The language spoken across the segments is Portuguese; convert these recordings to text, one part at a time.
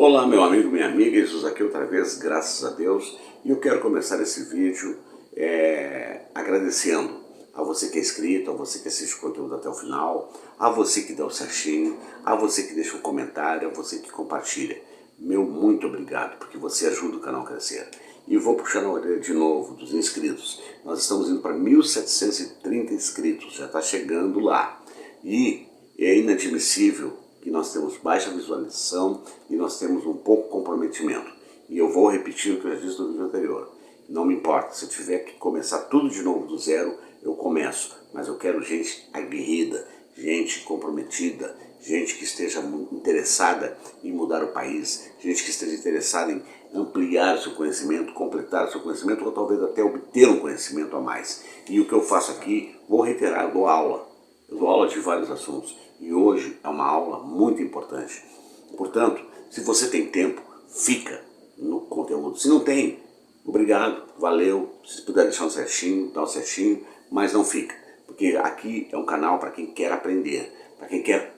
Olá, meu amigo, minha amiga, Jesus aqui outra vez, graças a Deus. E eu quero começar esse vídeo agradecendo a você que é inscrito, a você que assiste o conteúdo até o final, a você que dá o certinho, a você que deixa um comentário, a você que compartilha. Meu muito obrigado, porque você ajuda o canal a crescer. E vou puxar na orelha de novo dos inscritos. Nós estamos indo para 1.730 inscritos, já está chegando lá. E é inadmissível que nós temos baixa visualização e nós temos um pouco comprometimento. E eu vou repetir o que eu já disse no vídeo anterior. Não me importa, se eu tiver que começar tudo de novo do zero, eu começo. Mas eu quero gente aguerrida, gente comprometida, gente que esteja interessada em mudar o país, gente que esteja interessada em ampliar o seu conhecimento, completar o seu conhecimento ou talvez até obter um conhecimento a mais. E o que eu faço aqui, vou reiterar, eu dou aula. Eu dou aula de vários assuntos e hoje é uma aula muito importante. Portanto, se você tem tempo, fica no conteúdo. Se não tem, obrigado, valeu. Se puder deixar um certinho, dá um certinho, mas não fica. Porque aqui é um canal para quem quer aprender, para quem quer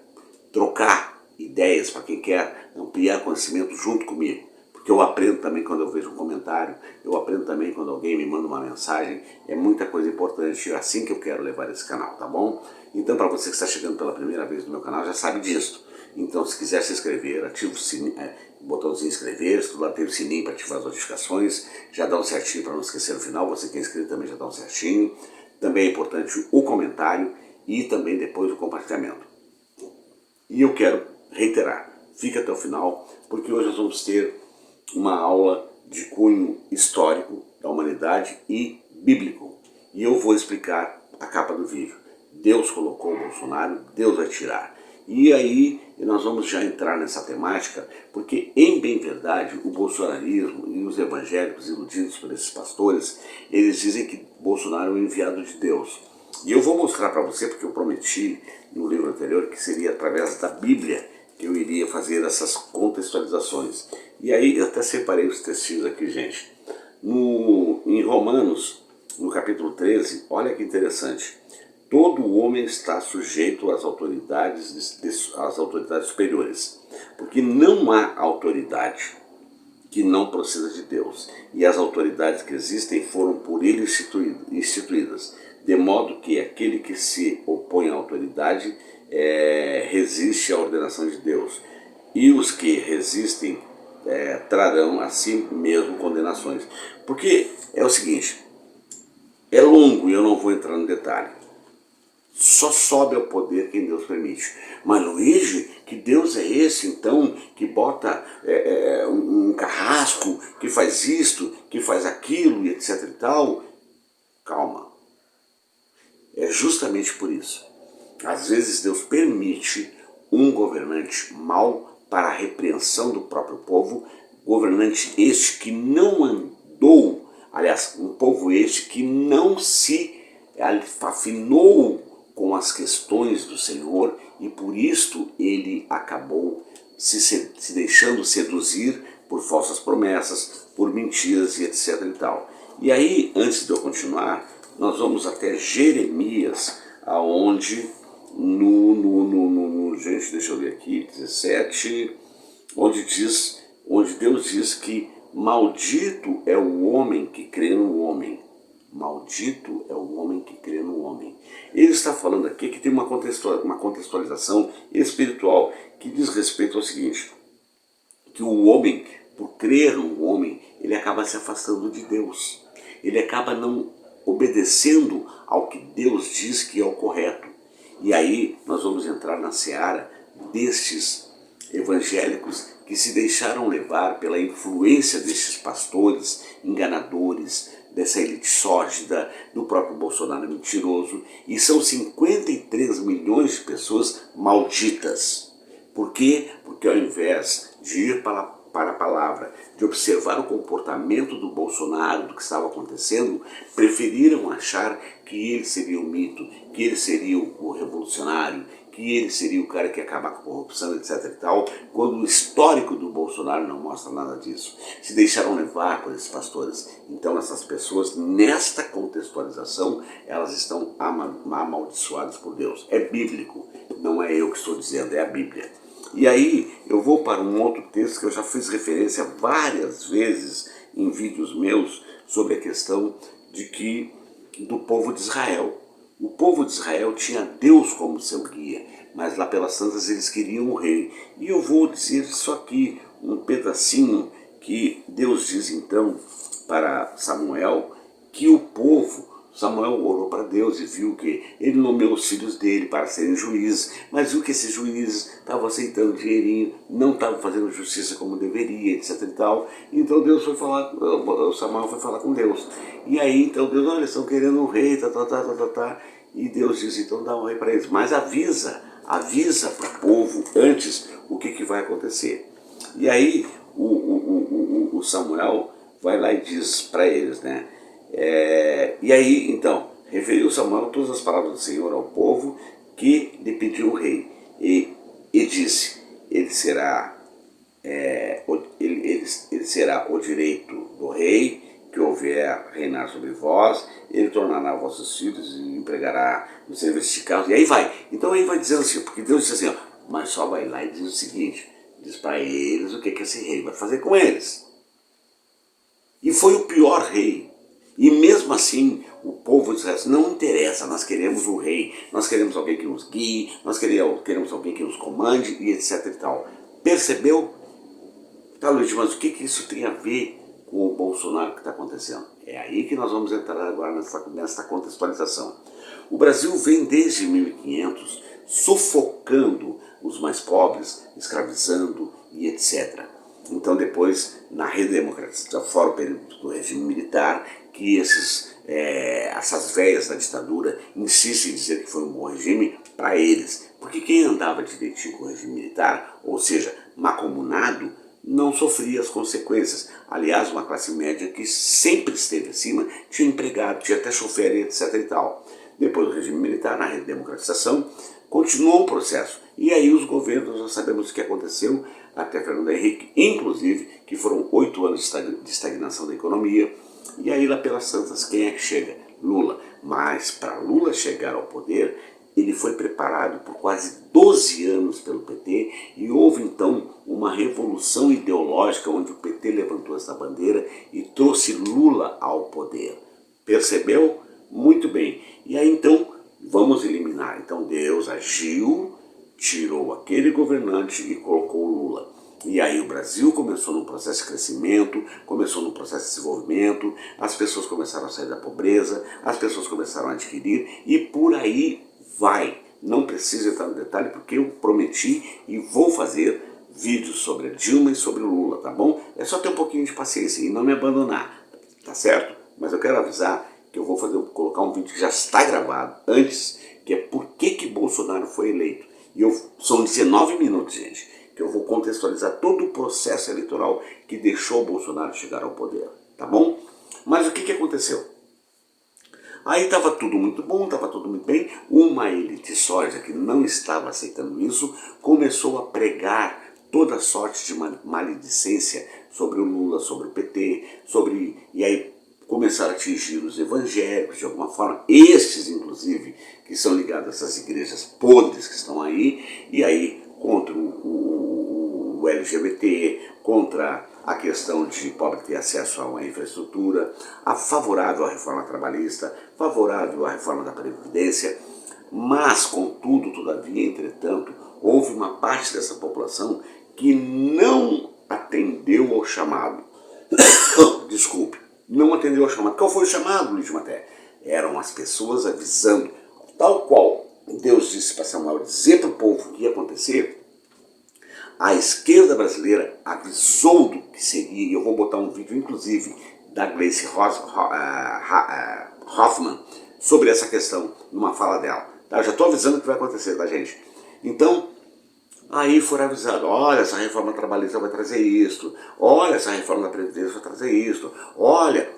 trocar ideias, para quem quer ampliar conhecimento junto comigo. Porque eu aprendo também quando eu vejo um comentário, eu aprendo também quando alguém me manda uma mensagem, é muita coisa importante, é assim que eu quero levar esse canal, tá bom? Então, para você que está chegando pela primeira vez no meu canal, já sabe disso. Então, se quiser se inscrever, ativa o sininho, o botãozinho inscrever, se tu lá tem o sininho para ativar as notificações, já dá um certinho para não esquecer no final, você que é inscrito também já dá um certinho. Também é importante o comentário e também depois o compartilhamento. E eu quero reiterar, fica até o final, porque hoje nós vamos ter uma aula de cunho histórico da humanidade e bíblico. E eu vou explicar a capa do vídeo. Deus colocou o Bolsonaro, Deus vai tirar. E aí nós vamos já entrar nessa temática, porque em bem verdade o bolsonarismo e os evangélicos iludidos por esses pastores, eles dizem que Bolsonaro é o enviado de Deus. E eu vou mostrar para você, porque eu prometi no livro anterior que seria através da Bíblia que eu iria fazer essas contextualizações. E aí eu até separei os textinhos aqui, gente. Em Romanos, no capítulo 13, olha que interessante. Todo homem está sujeito às autoridades superiores, porque não há autoridade que não proceda de Deus, e as autoridades que existem foram por ele instituídas, de modo que aquele que se opõe à autoridade resiste à ordenação de Deus, e os que resistem trarão a si mesmo condenações. Porque é o seguinte, é longo e eu não vou entrar no detalhe. Só sobe ao poder quem Deus permite. Mas Luigi, que Deus é esse então, que bota um carrasco, que faz isto, que faz aquilo e etc e tal? Calma. É justamente por isso. Às vezes Deus permite um governante mau para a repreensão do próprio povo, governante este que não andou, aliás, um povo este que não se afinou com as questões do Senhor e por isto ele acabou se deixando seduzir por falsas promessas, por mentiras e etc e tal. E aí, antes de eu continuar, nós vamos até Jeremias, aonde gente, deixa eu ver aqui, 17, onde Deus diz que maldito é o homem que crê no homem. Maldito é o homem que crê no homem. Ele está falando aqui que tem uma contextualização espiritual que diz respeito ao seguinte, que o homem, por crer no homem, ele acaba se afastando de Deus. Ele acaba não obedecendo ao que Deus diz que é o correto. E aí nós vamos entrar na seara destes evangélicos que se deixaram levar pela influência destes pastores enganadores, dessa elite sórdida, do próprio Bolsonaro mentiroso, e são 53 milhões de pessoas malditas. Por quê? Porque ao invés de ir para a palavra, de observar o comportamento do Bolsonaro, do que estava acontecendo, preferiram achar que ele seria o mito, que ele seria o revolucionário, que ele seria o cara que ia acabar com a corrupção, etc e tal, quando o histórico do Bolsonaro não mostra nada disso. Se deixaram levar por esses pastores. Então essas pessoas, nesta contextualização, elas estão amaldiçoadas por Deus. É bíblico, não é eu que estou dizendo, é a Bíblia. E aí eu vou para um outro texto que eu já fiz referência várias vezes em vídeos meus sobre a questão do povo de Israel. O povo de Israel tinha Deus como seu guia, mas lá pelas tantas eles queriam um rei. E eu vou dizer só aqui um pedacinho que Deus diz então para Samuel, que o povo, Samuel orou para Deus e viu que ele nomeou os filhos dele para serem juízes, mas viu que esses juízes estavam aceitando dinheirinho, não estavam fazendo justiça como deveria, etc e tal. Então Deus foi falar, Samuel foi falar com Deus. E aí então Deus, olha, eles estão querendo um rei, e Deus diz, então dá um rei para eles, mas avisa para o povo antes o que vai acontecer. E aí o Samuel vai lá e diz para eles, né? E aí, então, referiu Samuel todas as palavras do Senhor ao povo que lhe pediu o rei. E disse, ele será o direito do rei que houver reinar sobre vós, ele tornará vossos filhos e empregará no serviço de casa. E aí vai. Então aí vai dizendo assim, porque Deus diz assim, ó, mas só vai lá e diz o seguinte, diz para eles o que esse rei vai fazer com eles. E foi o pior rei. E mesmo assim, o povo de Israel não interessa, nós queremos um rei, nós queremos alguém que nos guie, nós queremos alguém que nos comande e etc e tal. Percebeu? Tá, Luiz, mas o que isso tem a ver com o Bolsonaro que está acontecendo? É aí que nós vamos entrar agora nessa contextualização. O Brasil vem desde 1500 sufocando os mais pobres, escravizando e etc. Então depois, na redemocratização, fora o período do regime militar, que essas velhas da ditadura insistem em dizer que foi um bom regime para eles. Porque quem andava direitinho com o regime militar, ou seja, mancomunado, não sofria as consequências. Aliás, uma classe média que sempre esteve acima, tinha empregado, tinha até chofer, etc e tal. Depois do regime militar, na redemocratização, continuou o processo. E aí os governos, já sabemos o que aconteceu, até Fernando Henrique, inclusive, que foram 8 anos de estagnação da economia. E aí lá pelas tantas, quem é que chega? Lula. Mas para Lula chegar ao poder, ele foi preparado por quase 12 anos pelo PT e houve então uma revolução ideológica onde o PT levantou essa bandeira e trouxe Lula ao poder. Percebeu? Muito bem. E aí então vamos eliminar. Então Deus agiu, tirou aquele governante e colocou Lula. E aí o Brasil começou num processo de crescimento, começou num processo de desenvolvimento, as pessoas começaram a sair da pobreza, as pessoas começaram a adquirir e por aí vai. Não preciso entrar no detalhe porque eu prometi e vou fazer vídeos sobre a Dilma e sobre o Lula, tá bom? É só ter um pouquinho de paciência e não me abandonar, tá certo? Mas eu quero avisar que eu vou colocar um vídeo que já está gravado antes, que é por que Bolsonaro foi eleito. E são 19 minutos, gente, que eu vou contextualizar todo o processo eleitoral que deixou o Bolsonaro chegar ao poder, tá bom? Mas o que aconteceu? Aí estava tudo muito bom, estava tudo muito bem, uma elite sólida que não estava aceitando isso, começou a pregar toda sorte de maledicência sobre o Lula, sobre o PT, e aí começaram a atingir os evangélicos de alguma forma, estes inclusive, que são ligados a essas igrejas podres que estão aí, e aí contra o LGBT, contra a questão de pobre ter acesso a uma infraestrutura, favorável à reforma trabalhista, favorável à reforma da Previdência, mas, contudo, todavia, entretanto, houve uma parte dessa população que não atendeu ao chamado. Desculpe, não atendeu ao chamado. Qual foi o chamado, Luiz Maté? Eram as pessoas avisando, tal qual Deus disse para Samuel dizer para o povo o que ia acontecer. A esquerda brasileira avisou do que seria, e eu vou botar um vídeo, inclusive, da Gleice Hoffmann, sobre essa questão, numa fala dela. Tá? Eu já estou avisando o que vai acontecer, tá, gente? Então, aí foram avisados, olha, essa reforma trabalhista vai trazer isto, olha, essa reforma da Previdência vai trazer isto, olha,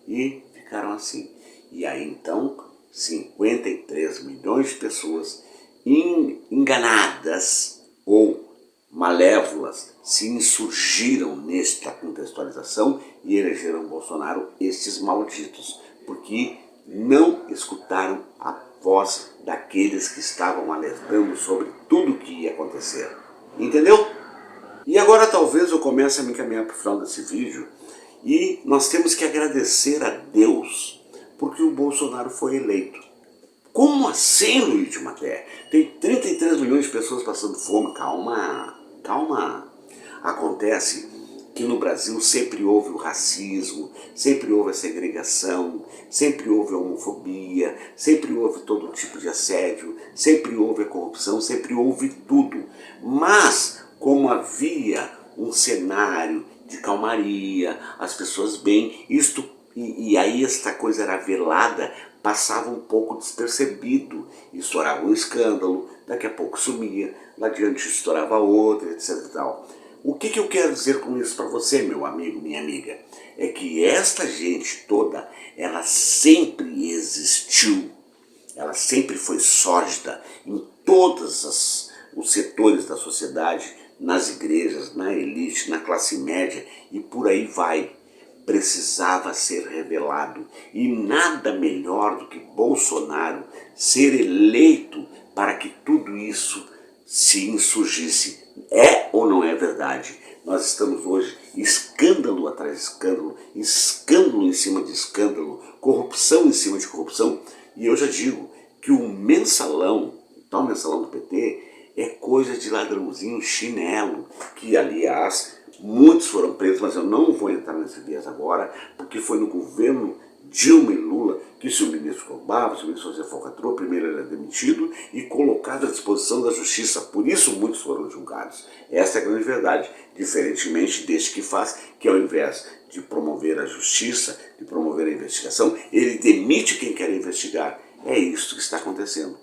e ficaram assim. E aí, então, 53 milhões de pessoas enganadas ou malévolas se insurgiram nesta contextualização e elegeram Bolsonaro, estes malditos, porque não escutaram a voz daqueles que estavam alertando sobre tudo o que ia acontecer. Entendeu? E agora talvez eu comece a me encaminhar para o final desse vídeo e nós temos que agradecer a Deus porque o Bolsonaro foi eleito. Como assim, Luiz de Maté? Tem 33 milhões de pessoas passando fome. Calma, calma. Acontece que no Brasil sempre houve o racismo, sempre houve a segregação, sempre houve a homofobia, sempre houve todo tipo de assédio, sempre houve a corrupção, sempre houve tudo. Mas, como havia um cenário de calmaria, as pessoas bem, e aí esta coisa era velada, passava um pouco despercebido, estourava um escândalo, daqui a pouco sumia, lá adiante estourava outro, etc e tal. O que eu quero dizer com isso para você, meu amigo, minha amiga? É que esta gente toda, ela sempre existiu, ela sempre foi sórdida em todos os setores da sociedade, nas igrejas, na elite, na classe média e por aí vai. Precisava ser revelado e nada melhor do que Bolsonaro ser eleito para que tudo isso se insurgisse. É ou não é verdade? Nós estamos hoje escândalo atrás de escândalo, escândalo em cima de escândalo, corrupção em cima de corrupção. E eu já digo que o mensalão, o tal mensalão do PT, é coisa de ladrãozinho chinelo, que aliás muitos foram presos, mas eu não vou entrar nesse viés agora, porque foi no governo Dilma e Lula que se o ministro roubava, se o ministro fazia falcatrua, primeiro ele era demitido e colocado à disposição da justiça. Por isso muitos foram julgados. Essa é a grande verdade, diferentemente deste que faz, que ao invés de promover a justiça, de promover a investigação, ele demite quem quer investigar. É isso que está acontecendo.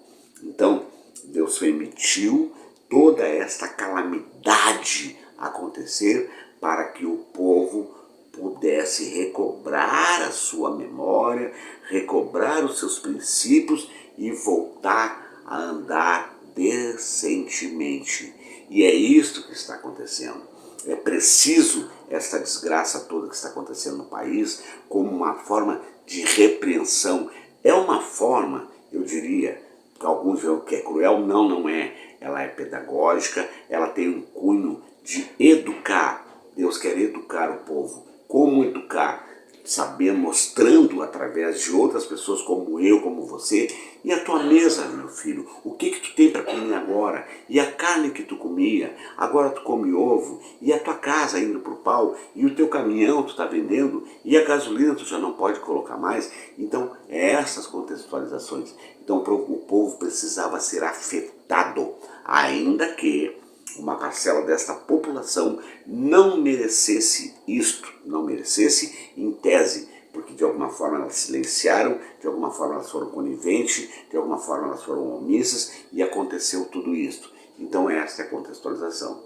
Então, Deus permitiu toda esta calamidade acontecer para que o povo pudesse recobrar a sua memória, recobrar os seus princípios e voltar a andar decentemente. E é isto que está acontecendo. É preciso esta desgraça toda que está acontecendo no país como uma forma de repreensão. É uma forma, eu diria, que alguns veem que é cruel, não é. Ela é pedagógica, ela tem um cunho de educar. Deus quer educar o povo. Como educar? Saber, mostrando através de outras pessoas como eu, como você, e a tua mesa, meu filho, o que tu tem para comer agora? E a carne que tu comia, agora tu come ovo, e a tua casa indo pro pau, e o teu caminhão tu está vendendo, e a gasolina tu já não pode colocar mais. Então, é essas contextualizações. Então, o povo precisava ser afetado, ainda que uma parcela desta população não merecesse isto, não merecesse em tese, porque de alguma forma elas silenciaram, de alguma forma elas foram coniventes, de alguma forma elas foram omissas e aconteceu tudo isto. Então esta é a contextualização.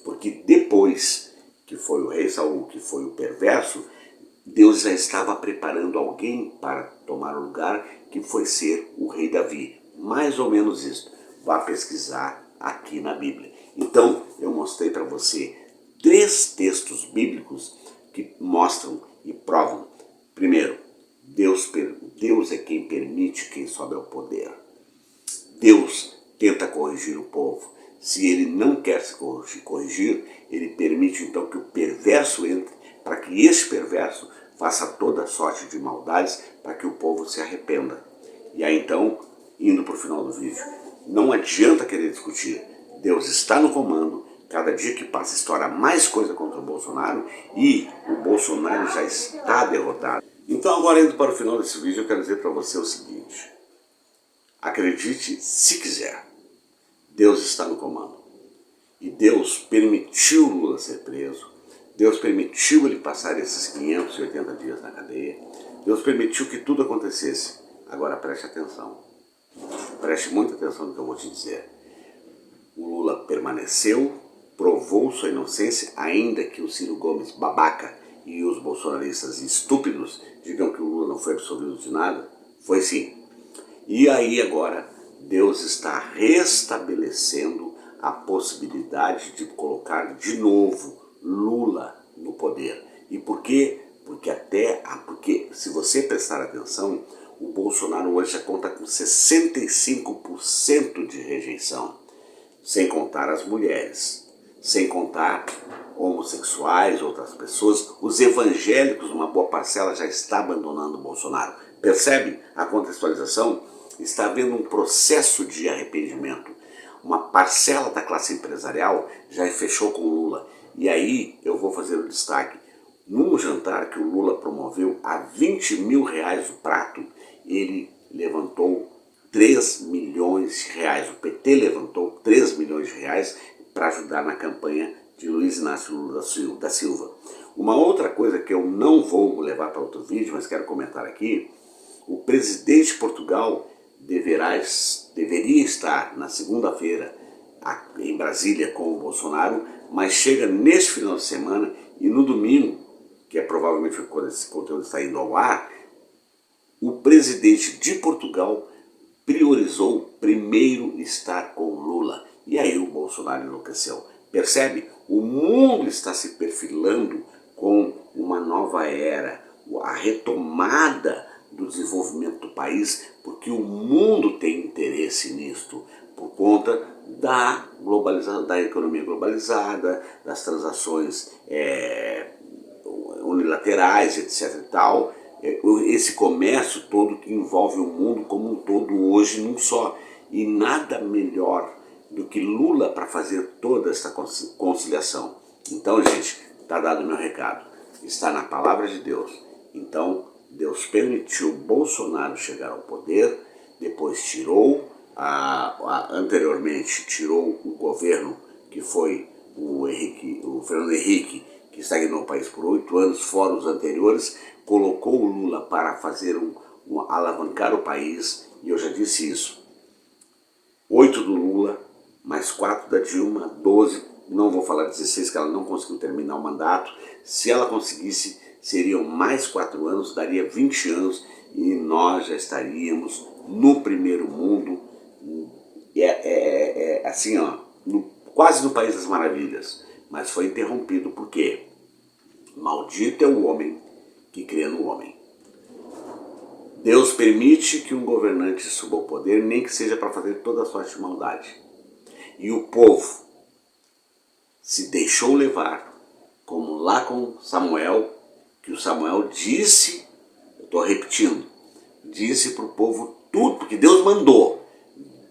Porque depois que foi o rei Saul, que foi o perverso, Deus já estava preparando alguém para tomar o lugar que foi ser o rei Davi. Mais ou menos isso. Vá pesquisar aqui na Bíblia. Então, eu mostrei para você 3 textos bíblicos que mostram e provam. Primeiro, Deus é quem permite quem sobe ao poder. Deus tenta corrigir o povo. Se ele não quer se corrigir, ele permite então que o perverso entre, para que este perverso faça toda sorte de maldades, para que o povo se arrependa. E aí então, indo para o final do vídeo, não adianta querer discutir. Deus está no comando, cada dia que passa estoura mais coisa contra o Bolsonaro e o Bolsonaro já está derrotado. Então agora indo para o final desse vídeo, eu quero dizer para você o seguinte: acredite se quiser, Deus está no comando. E Deus permitiu Lula ser preso, Deus permitiu ele passar esses 580 dias na cadeia, Deus permitiu que tudo acontecesse. Agora preste atenção, preste muita atenção no que eu vou te dizer. O Lula permaneceu, provou sua inocência, ainda que o Ciro Gomes babaca e os bolsonaristas estúpidos digam que o Lula não foi absolvido de nada. Foi sim. E aí agora Deus está restabelecendo a possibilidade de colocar de novo Lula no poder. E por quê? Porque se você prestar atenção, o Bolsonaro hoje já conta com 65% de rejeição, sem contar as mulheres. sem contar homossexuais, outras pessoas. Os evangélicos, uma boa parcela, já está abandonando o Bolsonaro. Percebe a contextualização? Está havendo um processo de arrependimento. Uma parcela da classe empresarial já fechou com o Lula. E aí eu vou fazer o destaque. Num jantar que o Lula promoveu a R$20 mil o prato, ele levantou 3 milhões de reais. O PT levantou 3 milhões de reais para ajudar na campanha de Luiz Inácio Lula da Silva. Uma outra coisa que eu não vou levar para outro vídeo, mas quero comentar aqui, o presidente de Portugal deveria estar na segunda-feira em Brasília com o Bolsonaro, mas chega neste final de semana e no domingo, que é provavelmente quando esse conteúdo está indo ao ar, o presidente de Portugal priorizou primeiro estar com Lula. E aí o Bolsonaro enlouqueceu. Percebe? O mundo está se perfilando com uma nova era, a retomada do desenvolvimento do país, porque o mundo tem interesse nisto, por conta da economia globalizada, das transações unilaterais, etc. e tal, esse comércio todo que envolve o mundo como um todo hoje num só. E nada melhor do que Lula para fazer toda essa conciliação. Então, gente, está dado o meu recado. Está na palavra de Deus. Então, Deus permitiu Bolsonaro chegar ao poder, depois tirou, anteriormente tirou o governo que foi o Fernando Henrique, que estagnou o país por 8 anos, fora os anteriores, colocou o Lula para fazer alavancar o país, e eu já disse isso. 8 do Lula, mais 4 da Dilma, 12, não vou falar 16, que ela não conseguiu terminar o mandato. Se ela conseguisse, seriam mais 4 anos, daria 20 anos, e nós já estaríamos no primeiro mundo, assim, ó, quase no País das Maravilhas. Mas foi interrompido, porque maldito é o homem que crê no homem. Deus permite que um governante suba ao poder, nem que seja para fazer toda a sorte de maldade. E o povo se deixou levar, como lá com Samuel, que o Samuel disse, eu estou repetindo, disse para o povo tudo, porque Deus mandou,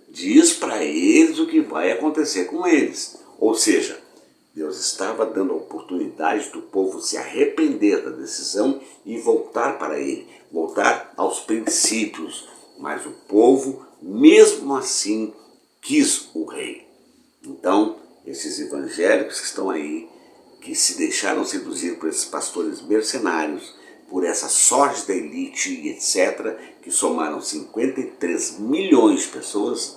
diz para eles o que vai acontecer com eles. Ou seja, Deus estava dando a oportunidade do povo se arrepender da decisão e voltar para ele, voltar aos princípios. Mas o povo, mesmo assim, quis o rei. Então, esses evangélicos que estão aí, que se deixaram seduzir por esses pastores mercenários, por essa sorte da elite e etc., que somaram 53 milhões de pessoas,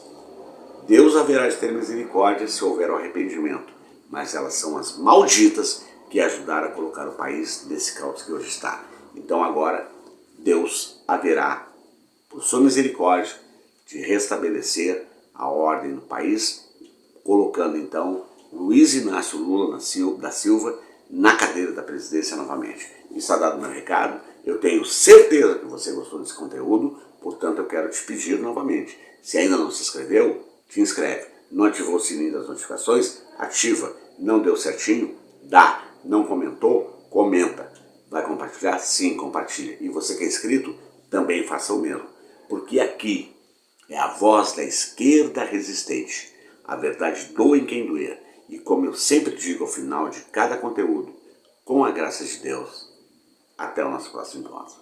Deus haverá de ter misericórdia se houver o arrependimento. Mas elas são as malditas que ajudaram a colocar o país nesse caos que hoje está. Então agora Deus haverá, por sua misericórdia, de restabelecer a ordem no país, colocando então Luiz Inácio Lula da Silva na cadeira da presidência novamente. Está dado o meu recado, eu tenho certeza que você gostou desse conteúdo, portanto eu quero te pedir novamente, se ainda não se inscreveu, te inscreve. Não ativou o sininho das notificações? Ativa. Não deu certinho? Dá. Não comentou? Comenta. Vai compartilhar? Sim, compartilha. E você que é inscrito, também faça o mesmo. Porque aqui é a voz da esquerda resistente. A verdade doa em quem doer. E como eu sempre digo ao final de cada conteúdo, com a graça de Deus, até o nosso próximo encontro.